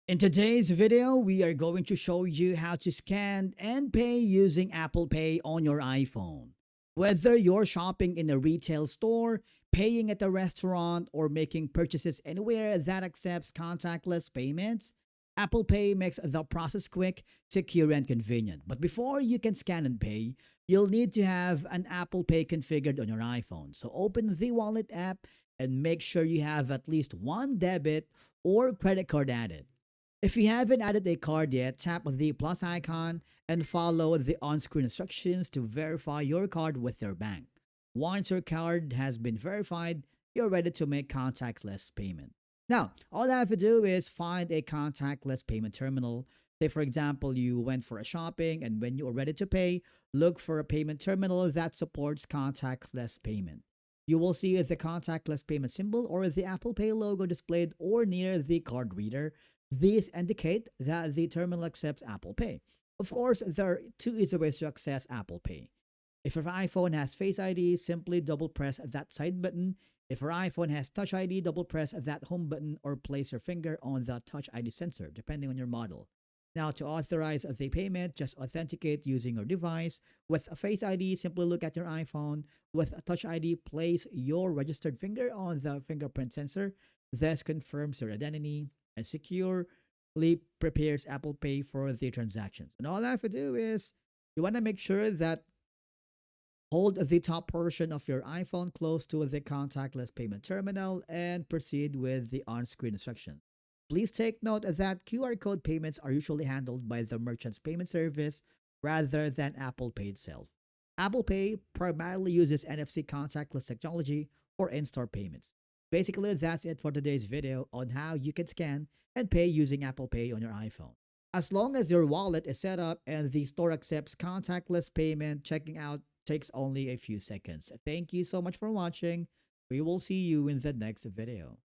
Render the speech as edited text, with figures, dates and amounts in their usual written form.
In today's video, we are going to show you how to scan and pay using Apple Pay on your iPhone. Whether you're shopping in a retail store, paying at a restaurant, or making purchases anywhere that accepts contactless payments, Apple Pay makes the process quick, secure, and convenient. But before you can scan and pay, you'll need to have an Apple Pay configured on your iPhone. So open the Wallet app and make sure you have at least one debit or credit card added. If you haven't added a card yet, tap the plus icon and follow the on-screen instructions to verify your card with your bank. Once your card has been verified, you're ready to make contactless payment. Now, all I have to do is find a contactless payment terminal. Say, for example, you went for a shopping and when you're ready to pay, look for a payment terminal that supports contactless payment. You will see the contactless payment symbol or the Apple Pay logo displayed or near the card reader. These indicate that the terminal accepts Apple Pay. Of course, there are two easy ways to access Apple Pay. If your iPhone has Face ID, simply double press that side button. If your iPhone has Touch ID, double press that home button or place your finger on the Touch ID sensor, depending on your model. Now, to authorize the payment, just authenticate using your device. With a Face ID, simply look at your iPhone. With a Touch ID, place your registered finger on the fingerprint sensor. This confirms your identity and securely prepares Apple Pay for the transactions. And all I have to do is you want to make sure that hold the top portion of your iPhone close to the contactless payment terminal and proceed with the on-screen instructions. Please take note that QR code payments are usually handled by the merchant's payment service rather than Apple Pay itself. Apple Pay primarily uses NFC contactless technology for in-store payments. Basically, that's it for today's video on how you can scan and pay using Apple Pay on your iPhone. As long as your wallet is set up and the store accepts contactless payment, checking out takes only a few seconds. Thank you so much for watching. We will see you in the next video.